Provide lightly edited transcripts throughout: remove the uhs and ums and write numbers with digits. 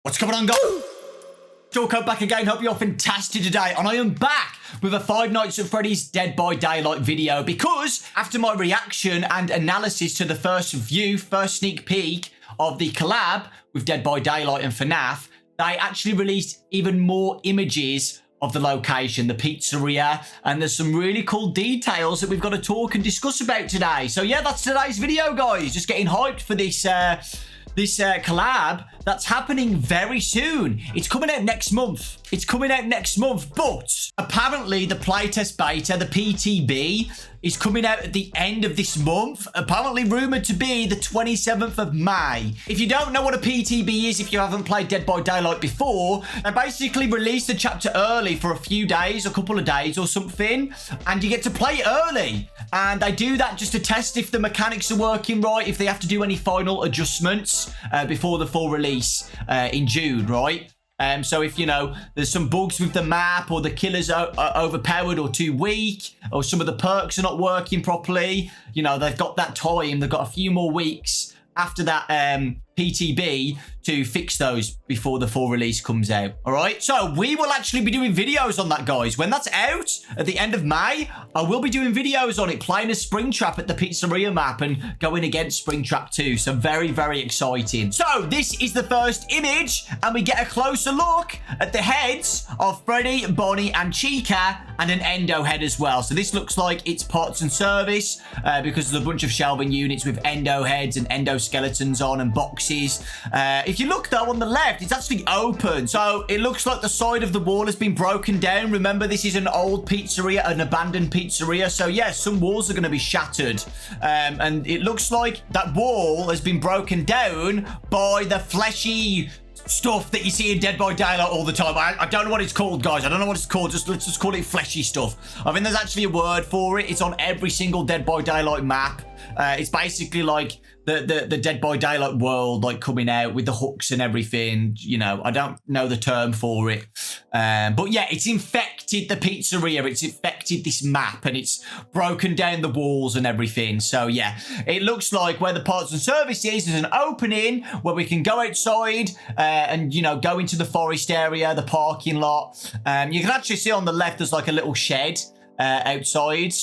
What's going on, guys? Dawko back again. Hope you're fantastic today. And I am back with a Five Nights at Freddy's Dead by Daylight video because after my reaction and analysis to the first sneak peek of the collab with Dead by Daylight and Fnaf, they actually released even more images of the location, the pizzeria, and there's some really cool details that we've got to talk and discuss about today. So yeah, that's today's video, guys. Just getting hyped for this collab that's happening very soon. It's coming out next month. But apparently the playtest beta, the PTB, is coming out at the end of this month. Apparently rumored to be the 27th of May. If you don't know what a PTB is, if you haven't played Dead by Daylight before, they basically release the chapter early for a few days, a couple of days or something, and you get to play early. And they do that just to test if the mechanics are working right, if they have to do any final adjustments before the full release in June, right? So if, you know, there's some bugs with the map or the killers are overpowered or too weak or some of the perks are not working properly, you know, they've got that time. They've got a few more weeks after that PTB to fix those before the full release comes out. All right, so we will actually be doing videos on that, guys. When that's out at the end of May, I will be doing videos on it, playing a Springtrap at the pizzeria map and going against Springtrap 2. So very, very exciting. So this is the first image, and we get a closer look at the heads of Freddy, Bonnie, and Chica, and an endo head as well. So this looks like it's parts and service because there's a bunch of shelving units with endo heads and endo skeletons on and boxes. If you look though on the left, it's actually open. So it looks like the side of the wall has been broken down. Remember, this is an old pizzeria, an abandoned pizzeria. So yes, some walls are going to be shattered. And it looks like that wall has been broken down by the fleshy stuff that you see in Dead by Daylight all the time. I don't know what it's called, guys. I don't know what it's called. Let's just call it fleshy stuff. I think there's actually a word for it. It's on every single Dead by Daylight map. It's basically like the Dead by Daylight world, like coming out with the hooks and everything. You know, I don't know the term for it. But yeah, it's infected the pizzeria. It's infected this map and it's broken down the walls and everything. So yeah, it looks like where the parts and service is an opening where we can go outside and, you know, go into the forest area, the parking lot. You can actually see on the left, there's like a little shed outside,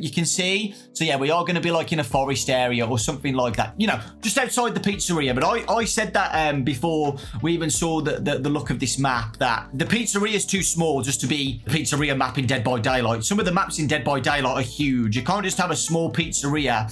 you can see. So yeah, we are going to be like in a forest area or something like that, you know, just outside the pizzeria. But I said that before we even saw the look of this map, that the pizzeria is too small just to be the pizzeria map in Dead by Daylight. Some of the maps in Dead by Daylight are huge. You can't just have a small pizzeria,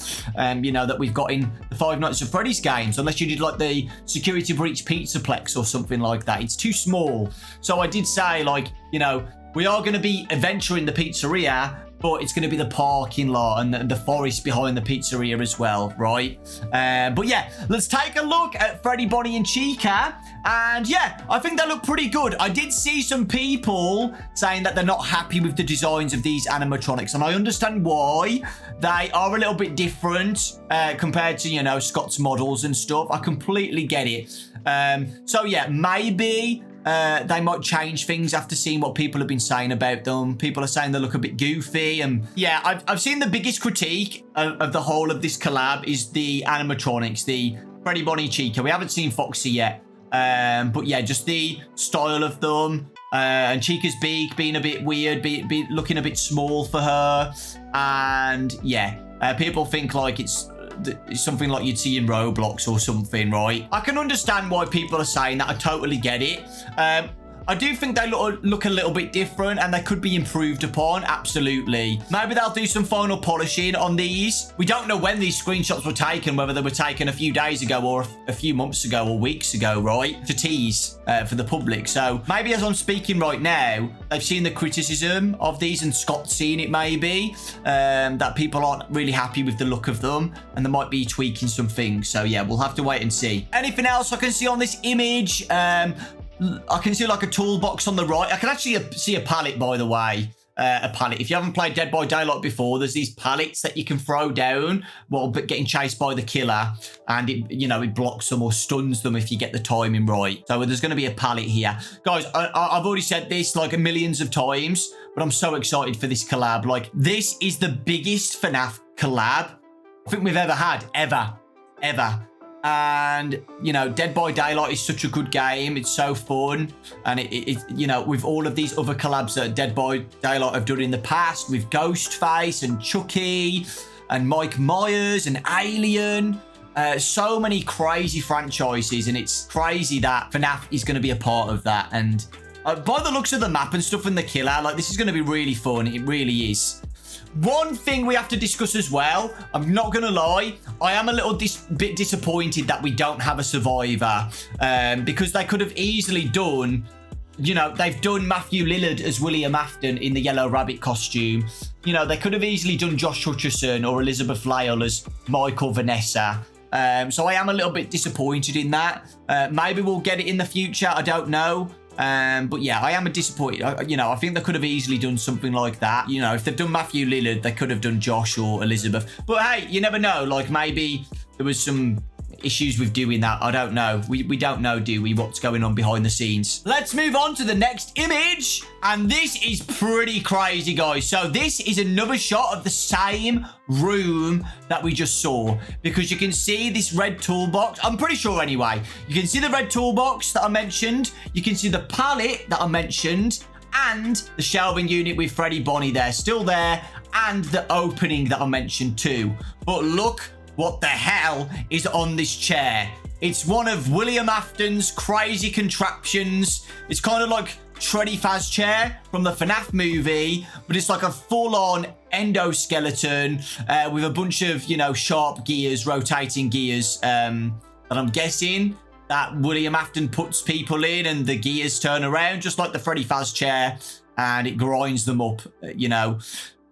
you know, that we've got in the Five Nights at Freddy's games, unless you did like the Security Breach Pizzaplex or something like that. It's too small. So I did say, like, you know, we are going to be adventuring the pizzeria, but it's going to be the parking lot and the forest behind the pizzeria as well, right? But yeah, let's take a look at Freddy, Bonnie, and Chica. And yeah, I think they look pretty good. I did see some people saying that they're not happy with the designs of these animatronics, and I understand why. They are a little bit different compared to, you know, Scott's models and stuff. I completely get it. So yeah, maybe they might change things after seeing what people have been saying about them. People are saying they look a bit goofy. And yeah, I've seen the biggest critique of the whole of this collab is the animatronics, the Freddy, Bonnie, Chica. We haven't seen Foxy yet. But yeah, just the style of them. And Chica's beak being a bit weird, looking a bit small for her. And yeah, people think like it's something like you'd see in Roblox or something, right? I can understand why people are saying that. I totally get it. I do think they look a little bit different and they could be improved upon. Absolutely. Maybe they'll do some final polishing on these. We don't know when these screenshots were taken, whether they were taken a few days ago or a few months ago or weeks ago, right? To tease for the public. So maybe as I'm speaking right now, they've seen the criticism of these and Scott's seen it maybe, that people aren't really happy with the look of them and they might be tweaking some things. So yeah, we'll have to wait and see. Anything else I can see on this image? I can see like a toolbox on the right. I can actually see a pallet, by the way. A pallet. If you haven't played Dead by Daylight before, there's these pallets that you can throw down while getting chased by the killer. And it, you know, it blocks them or stuns them if you get the timing right. So there's going to be a pallet here. Guys, I've already said this like millions of times, but I'm so excited for this collab. Like, this is the biggest FNAF collab I think we've ever had. Ever. And, you know, Dead by Daylight is such a good game. It's so fun. And you know, with all of these other collabs that Dead by Daylight have done in the past, with Ghostface and Chucky and Mike Myers and Alien, so many crazy franchises. And it's crazy that Fnaf is going to be a part of that. And by the looks of the map and stuff and the killer, like, this is going to be really fun. It really is. One thing we have to discuss as well, I'm not going to lie, I am a little bit disappointed that we don't have a survivor, because they could have easily done, you know, they've done Matthew Lillard as William Afton in the Yellow Rabbit costume. You know, they could have easily done Josh Hutcherson or Elizabeth Lyle as Michael Vanessa. So I am a little bit disappointed in that. Maybe we'll get it in the future, I don't know. But yeah, I am a disappointed. You know, I think they could have easily done something like that. You know, if they've done Matthew Lillard, they could have done Josh or Elizabeth. But hey, you never know. Like, maybe there was some issues with doing that. I don't know. We don't know, do we, what's going on behind the scenes. Let's move on to the next image. And this is pretty crazy, guys. So this is another shot of the same room that we just saw, because you can see this red toolbox. I'm pretty sure anyway. You can see the red toolbox that I mentioned. You can see the pallet that I mentioned, and the shelving unit with Freddy Bonnie there, still there, and the opening that I mentioned too. But look what the hell is on this chair. It's one of William Afton's crazy contraptions. It's kind of like Shreddy Faz chair from the Fnaf movie, but it's like a full-on endoskeleton with a bunch of, you know, sharp gears, rotating gears, that I'm guessing that William Afton puts people in, and the gears turn around just like the Freddy Faz chair, and it grinds them up. You know,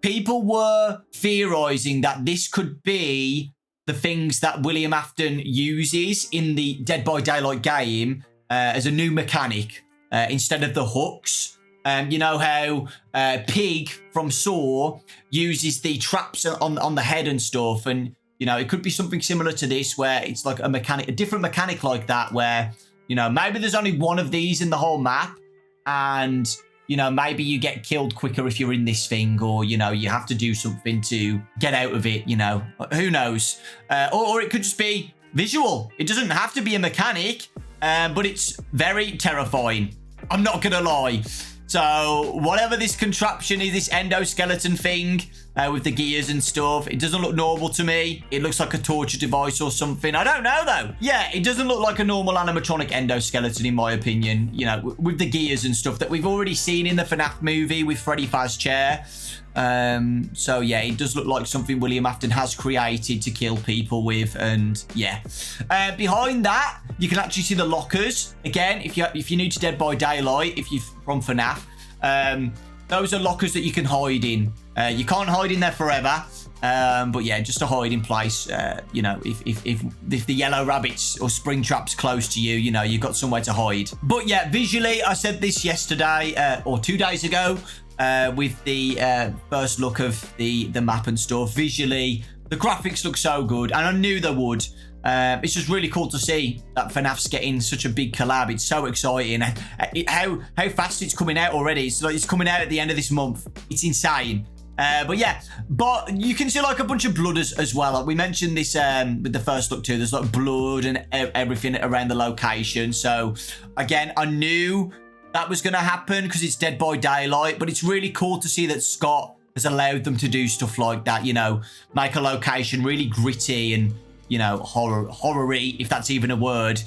people were theorizing that this could be the things that William Afton uses in the Dead by Daylight game as a new mechanic instead of the hooks. You know how Pig from Saw uses the traps on the head and stuff, and you know, it could be something similar to this, where it's like a different mechanic like that, where, you know, maybe there's only one of these in the whole map, and, you know, maybe you get killed quicker if you're in this thing, or, you know, you have to do something to get out of it, you know. Who knows? Or it could just be visual. It doesn't have to be a mechanic, but it's very terrifying. I'm not going to lie. So whatever this contraption is, this endoskeleton thing with the gears and stuff, it doesn't look normal to me. It looks like a torture device or something. I don't know, though. Yeah, it doesn't look like a normal animatronic endoskeleton, in my opinion, you know, with the gears and stuff that we've already seen in the Fnaf movie with Freddy Faz chair. So yeah, it does look like something William Afton has created to kill people with, and yeah. Behind that, you can actually see the lockers. Again, if you're new to Dead by Daylight, if you're from Fnaf, those are lockers that you can hide in. You can't hide in there forever, but yeah, just a hiding place. You know, if the yellow rabbits or spring traps close to you, you know, you've got somewhere to hide. But yeah, visually, I said this yesterday or 2 days ago. With the first look of the map and stuff, visually the graphics look so good, and I knew they would. It's just really cool to see that Fnaf's getting such a big collab. It's so exciting. How fast it's coming out already. It's like it's coming out at the end of this month. It's insane. But yeah, but you can see like a bunch of blood as well. Like we mentioned this with the first look too. There's like blood and everything around the location. So again, I knew that was going to happen because it's Dead by Daylight, but it's really cool to see that Scott has allowed them to do stuff like that, you know, make a location really gritty and, you know, horror-y, if that's even a word,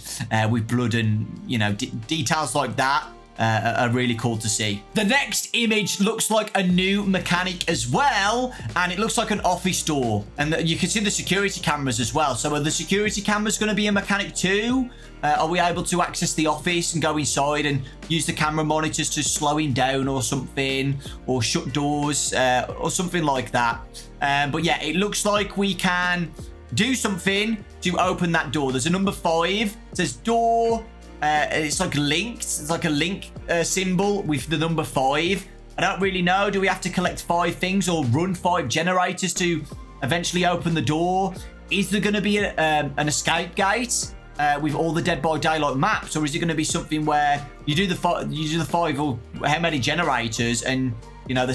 with blood and, you know, details like that. Are really cool to see. The next image looks like a new mechanic as well, and it looks like an office door, and you can see the security cameras as well. So are the security cameras going to be a mechanic too? Are we able to access the office and go inside and use the camera monitors to slow him down or something, or shut doors or something like that? But yeah, it looks like we can do something to open that door. There's a number 5. It says door. It's like linked. It's like a link symbol with the number 5. I don't really know. Do we have to collect 5 things or run 5 generators to eventually open the door? Is there going to be an escape gate with all the Dead by Daylight maps, or is it going to be something where you do the 5 or how many generators, and you know the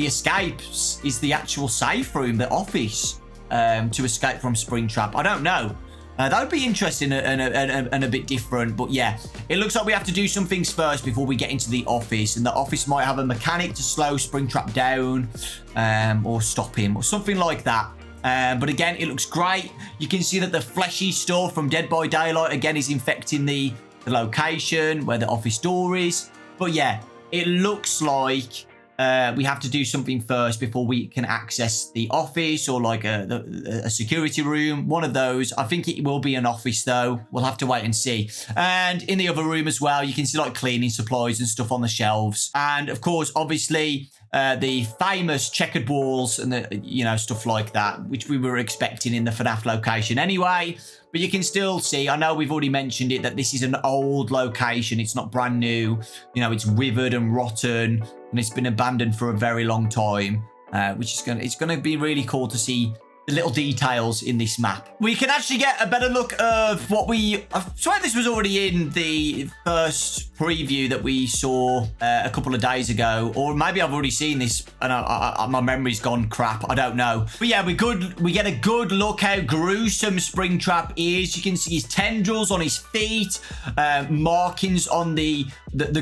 escapes is the actual safe room, the office, to escape from Springtrap? I don't know. That would be interesting and a bit different. But yeah, it looks like we have to do some things first before we get into the office. And the office might have a mechanic to slow Springtrap down or stop him or something like that. But again, it looks great. You can see that the fleshy stuff from Dead by Daylight, again, is infecting the location where the office door is. But yeah, it looks like we have to do something first before we can access the office or like a security room. One of those. I think it will be an office though. We'll have to wait and see. And in the other room as well, you can see like cleaning supplies and stuff on the shelves. And of course, obviously, the famous checkered walls and the, stuff like that, which we were expecting in the FNAF location anyway. But you can still see, I know we've already mentioned it, that this is an old location. It's not brand new. It's withered and rotten, and it's been abandoned for a very long time, which is it's going to be really cool to see the little details in this map. We can actually get a better look of what I swear this was already in the first preview that we saw a couple of days ago, or maybe I've already seen this and my memory's gone crap. I don't know. But yeah, we get a good look how gruesome Springtrap is. You can see his tendrils on his feet, markings on the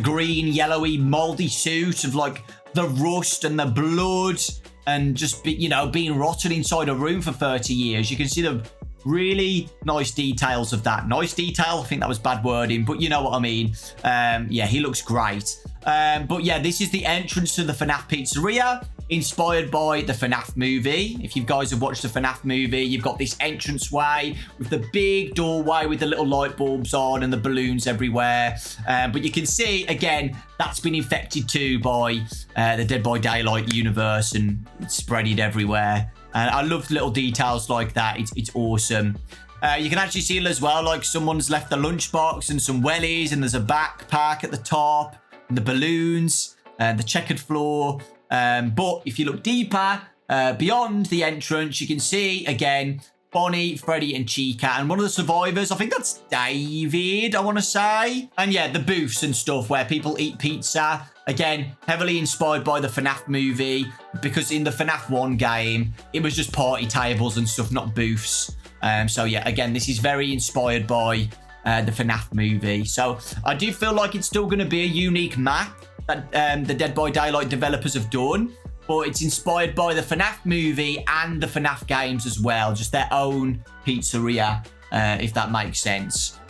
green, yellowy, moldy suit of like the rust and the blood. And just, being rotten inside a room for 30 years. You can see the really nice details of that. Nice detail. I think that was bad wording, but you know what I mean. Yeah, he looks great. But yeah, this is the entrance to the FNAF pizzeria, inspired by the FNAF movie. If you guys have watched the FNAF movie, you've got this entranceway with the big doorway with the little light bulbs on and the balloons everywhere. But you can see, again, that's been infected too by the Dead by Daylight universe and it's spreaded everywhere. And I love little details like that. It's awesome. You can actually see as well, like someone's left the lunchbox and some wellies, and there's a backpack at the top, and the balloons, and the checkered floor. But if you look deeper, beyond the entrance, you can see, again, Bonnie, Freddy, and Chica. And one of the survivors, I think that's David, I want to say. And yeah, the booths and stuff where people eat pizza. Again, heavily inspired by the FNAF movie, because in the FNAF 1 game, it was just party tables and stuff, not booths. So yeah, again, this is very inspired by the FNAF movie. So I do feel like it's still going to be a unique map that the Dead by Daylight developers have done. But it's inspired by the FNAF movie and the FNAF games as well. Just their own pizzeria, if that makes sense.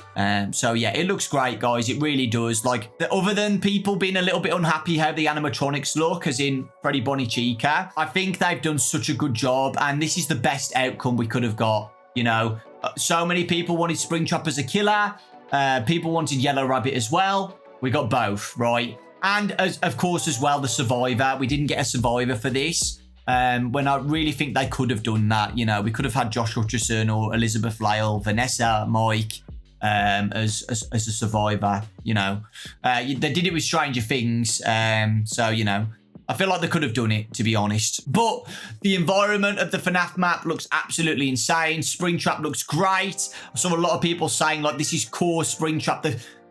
So yeah, it looks great, guys. It really does. Like, other than people being a little bit unhappy how the animatronics look, as in Freddy, Bonnie, Chica, I think they've done such a good job. And this is the best outcome we could have got. So many people wanted Springtrap as a killer. People wanted Yellow Rabbit as well. We got both, right? And of course as well, the survivor. We didn't get a survivor for this. When I really think they could have done that. We could have had Josh Hutcherson or Elizabeth Lyle, Vanessa, Mike as a survivor. They did it with Stranger Things. So I feel like they could have done it, to be honest. But the environment of the FNAF map looks absolutely insane. Springtrap looks great. I saw a lot of people saying, like, this is core Springtrap.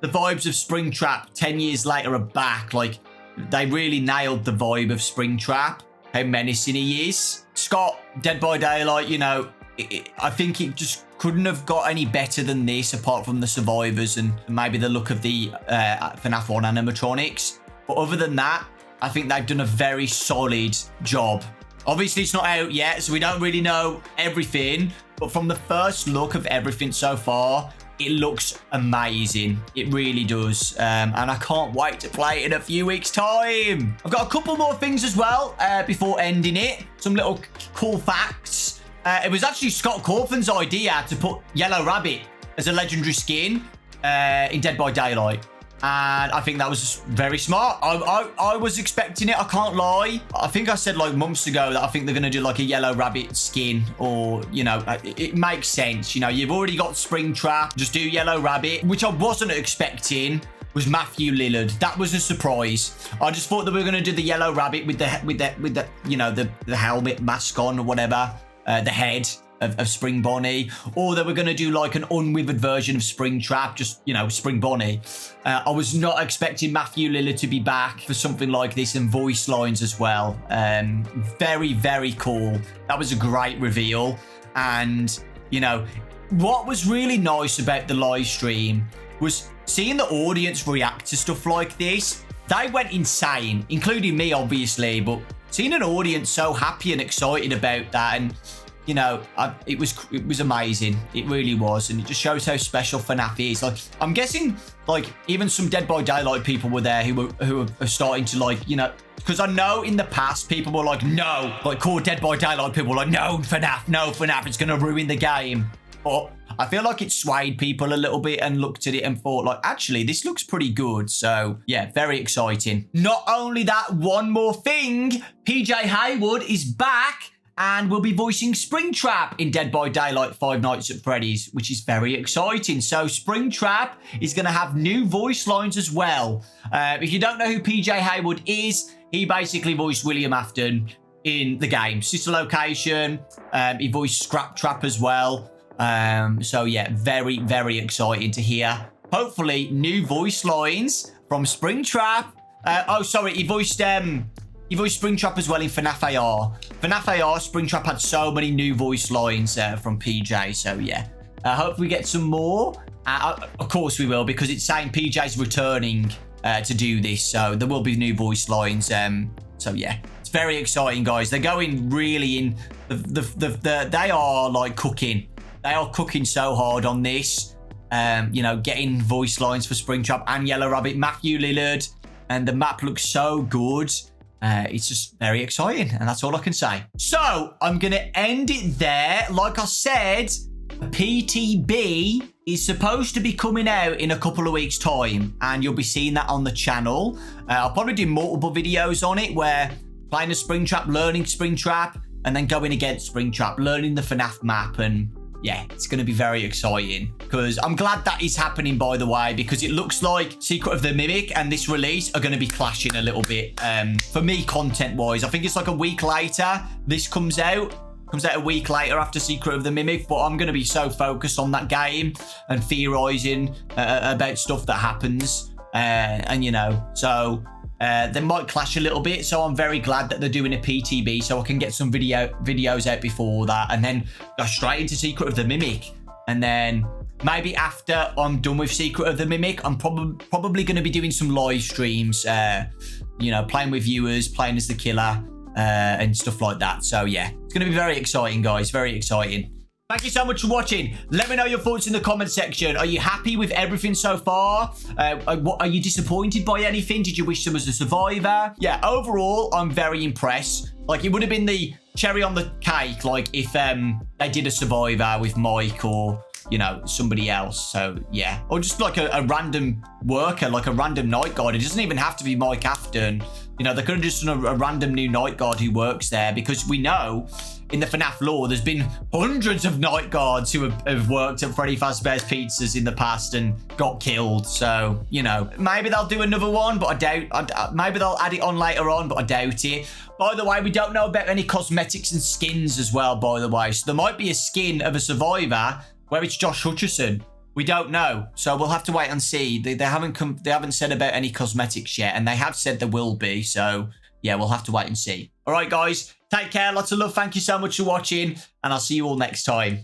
The vibes of Springtrap 10 years later are back. Like, they really nailed the vibe of Springtrap, how menacing he is. Scott, Dead by Daylight, I think it just couldn't have got any better than this, apart from the survivors and maybe the look of the FNAF 1 animatronics. But other than that, I think they've done a very solid job. Obviously, it's not out yet, so we don't really know everything. But from the first look of everything so far, it looks amazing. It really does. And I can't wait to play it in a few weeks' time. I've got a couple more things as well before ending it. Some little cool facts. It was actually Scott Cawthon's idea to put Yellow Rabbit as a legendary skin in Dead by Daylight. And I think that was very smart. I was expecting it, I can't lie. I think I said like months ago that I think they're going to do like a Yellow Rabbit skin, or, it makes sense. You've already got Springtrap, just do Yellow Rabbit, which I wasn't expecting was Matthew Lillard. That was a surprise. I just thought that we were going to do the Yellow Rabbit with the helmet mask on or whatever, the head of Spring Bonnie, or they were going to do like an unwithered version of Springtrap, just, Spring Bonnie. I was not expecting Matthew Lillard to be back for something like this, and voice lines as well. Very, very cool. That was a great reveal. And, what was really nice about the live stream was seeing the audience react to stuff like this. They went insane, including me, obviously, but seeing an audience so happy and excited about that, and you know, it was amazing. It really was, and it just shows how special Fnaf is. Like, I'm guessing, like, even some Dead by Daylight people were there who are starting to, like, you know, because I know in the past people were like, no, like, core Dead by Daylight people were like, no, Fnaf, it's gonna ruin the game. But I feel like it swayed people a little bit and looked at it and thought, like, actually, this looks pretty good. So, yeah, very exciting. Not only that, one more thing. PJ Haywood is back and will be voicing Springtrap in Dead by Daylight 5 Nights at Freddy's, which is very exciting. So, Springtrap is going to have new voice lines as well. If you don't know who PJ Haywood is, he basically voiced William Afton in the game. Sister Location. He voiced Scrap Trap as well. So yeah, very, very exciting to hear. Hopefully, new voice lines from Springtrap. Oh, sorry, he voiced Springtrap as well in Fnaf AR. Fnaf AR, Springtrap had so many new voice lines from PJ. So yeah, hope we get some more. Of course we will, because it's saying PJ's returning to do this, so there will be new voice lines. So yeah, it's very exciting, guys. They're going really in. They are like cooking. They are cooking so hard on this. You know, getting voice lines for Springtrap and Yellow Rabbit, Matthew Lillard, and the map looks so good. It's just very exciting, and that's all I can say. So, I'm going to end it there. Like I said, PTB is supposed to be coming out in a couple of weeks' time, and you'll be seeing that on the channel. I'll probably do multiple videos on it, where playing a Springtrap, learning Springtrap, and then going against Springtrap, learning the Fnaf map, and yeah, it's going to be very exciting, because I'm glad that is happening, by the way, because it looks like Secret of the Mimic and this release are going to be clashing a little bit for me, content-wise. I think it's like a week later this comes out. Comes out a week later after Secret of the Mimic, but I'm going to be so focused on that game and theorizing about stuff that happens. And, you know, so they might clash a little bit, so I'm very glad that they're doing a PTB, so I can get some videos out before that, and then go straight into Secret of the Mimic. And then maybe after I'm done with Secret of the Mimic, I'm probably going to be doing some live streams, you know, playing with viewers, playing as the killer, and stuff like that. So yeah, it's going to be very exciting, guys, very exciting. Thank you so much for watching. Let me know your thoughts in the comment section. Are you happy with everything so far? Are you disappointed by anything? Did you wish there was a survivor? Yeah, overall, I'm very impressed. Like, it would have been the cherry on the cake, like, if they did a survivor with Mike or, you know, somebody else. So, yeah. Or just like a random worker, like a random night guard. It doesn't even have to be Mike Afton. You know, they could have just done a random new night guard who works there, because we know in the Fnaf lore, there's been hundreds of night guards who have worked at Freddy Fazbear's Pizzas in the past and got killed. So, you know, maybe they'll do another one, but I doubt. Maybe they'll add it on later on, but I doubt it. By the way, we don't know about any cosmetics and skins as well, by the way. So there might be a skin of a survivor where it's Josh Hutcherson. We don't know, so we'll have to wait and see. They haven't said about any cosmetics yet, and they have said there will be. So yeah, we'll have to wait and see. All right, guys, take care. Lots of love. Thank you so much for watching, and I'll see you all next time.